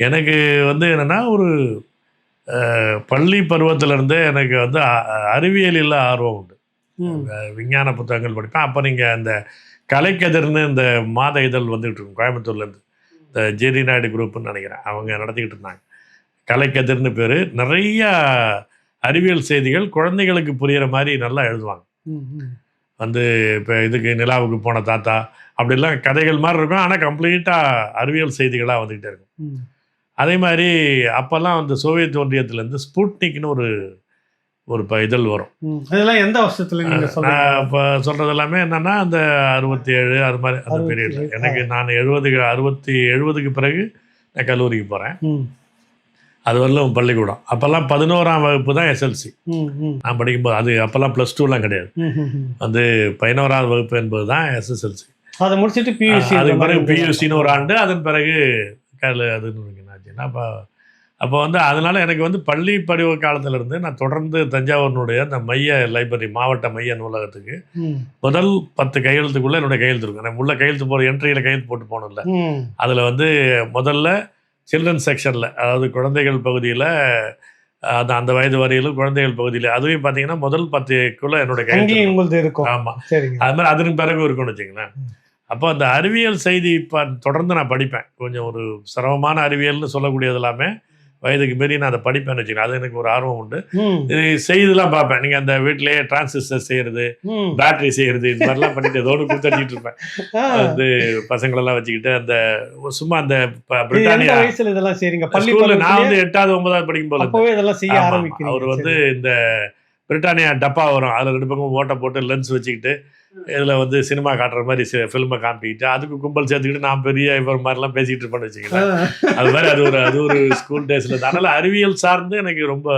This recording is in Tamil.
எனக்கு வந்து என்னென்னா ஒரு பள்ளி பருவத்திலேருந்தே எனக்கு வந்து அறிவியலில் ஆர்வம் உண்டு. விஞ்ஞான புத்தகங்கள் படிப்பேன். அப்போ நீங்கள் அந்த கலைக்கதிர்னு இந்த மாத இதழ் வந்துகிட்டு இருக்கும் கோயம்புத்தூர்லேருந்து. இந்த ஜெரி நாயுடு குரூப்புன்னு நினைக்கிறேன், அவங்க நடத்திக்கிட்டு இருந்தாங்க. கலைக்கதிர்னு பேர். நிறையா அறிவியல் செய்திகள் குழந்தைகளுக்கு புரிகிற மாதிரி நல்லா எழுதுவாங்க. வந்து இப்போ இதுக்கு நிலாவுக்கு போன தாத்தா அப்படிலாம் கதைகள் மாதிரி இருக்கும், ஆனால் கம்ப்ளீட்டாக அறிவியல் செய்திகளாக வந்துக்கிட்டே இருக்கும். அதே மாதிரி அப்போல்லாம் வந்து சோவியத் ஒன்றியத்துலேருந்து ஸ்புட்னிக்னு ஒரு இதழ் வரும். அதெல்லாம் எந்த வருஷத்துல நான் இப்போ சொல்கிறது எல்லாமே என்னென்னா அந்த 67 அது மாதிரி அந்த பீரியடில். எனக்கு நான் 70க்கு பிறகு நான் கல்லூரிக்கு போகிறேன். அது வரலும் பள்ளிக்கூடம். அப்போல்லாம் 11ஆம் வகுப்பு தான் எஸ்எல்சி நான் படிக்கும்போது. அது அப்போல்லாம் +2லாம் கிடையாது. வந்து 11ஆவது வகுப்பு என்பது தான் எஸ்எஸ்எல்சி. அதை முடிச்சுட்டு பியூசி. அதுக்கு பிறகு பியூசின்னு ஒரு ஆண்டு, அதன் பிறகு அதுன்னு ஆச்சுன்னா அப்போ வந்து அதனால் எனக்கு வந்து பள்ளி படிவ காலத்திலேருந்து நான் தொடர்ந்து தஞ்சாவூரினுடைய அந்த மைய லைப்ரரி, மாவட்ட மைய நூலகத்துக்கு முதல் 10 கையெழுத்துக்குள்ளே என்னுடைய கையெழுத்து இருக்கும். நான் உள்ள கையெழுத்து போகிற என்ட்ரியில் கையெழுத்து போட்டு போகணும்ல, அதில் வந்து முதல்ல சில்ட்ரன்ஸ் செக்ஷனில், அதாவது குழந்தைகள் பகுதியில், அந்த வயது வரையிலும் குழந்தைகள் பகுதியில், அதுவும் பார்த்தீங்கன்னா முதல் 10க்குள்ளே என்னோட கையெழுத்து இருக்கும். ஆமாம், அது மாதிரி அதன் பிறகு இருக்கும்னு வச்சுங்களேன். அப்போ அந்த அறிவியல் செய்தி தொடர்ந்து நான் படிப்பேன். கொஞ்சம் ஒரு சிரமமான அறிவியல்னு சொல்லக்கூடியது எல்லாமே வயதுக்கு மீறி நான் அதை படிப்பேன்னு வச்சுக்கேன். அது எனக்கு ஒரு ஆர்வம் உண்டு. செய்திலாம் பார்ப்பேன். நீங்கள் அந்த வீட்டிலேயே டிரான்சிஸ்டர் செய்கிறது, பேட்டரி செய்கிறது, இது மாதிரிலாம் பண்ணிட்டு ஏதோ ஒன்று கொடுத்துட்டு இருப்பேன். வந்து பசங்களெல்லாம் வச்சுக்கிட்டு அந்த சும்மா அந்த பிரிட்டானியா இதெல்லாம் செய்றீங்க. ஸ்கூலில் நான் வந்து 8வது 9வது படிக்கும் போது இதெல்லாம் செய்ய ஆரம்பிக்கிறேன். அவர் வந்து இந்த பிரிட்டானியா டப்பா வரும், அதில் 2 பக்கம் ஓட்டை போட்டு லென்ஸ் வச்சுக்கிட்டு இதில் வந்து சினிமா காட்டுற மாதிரி ஃபில்மை காமிக்கிட்டு அதுக்கு கும்பல் சேர்த்துக்கிட்டு நான் பெரிய இவர் மாதிரிலாம் பேசிக்கிட்டு இருப்பேன்னு வச்சுக்கலாம். அது மாதிரி அது ஒரு ஸ்கூல் டேஸில். அதனால் அறிவியல் சார்ந்து எனக்கு ரொம்ப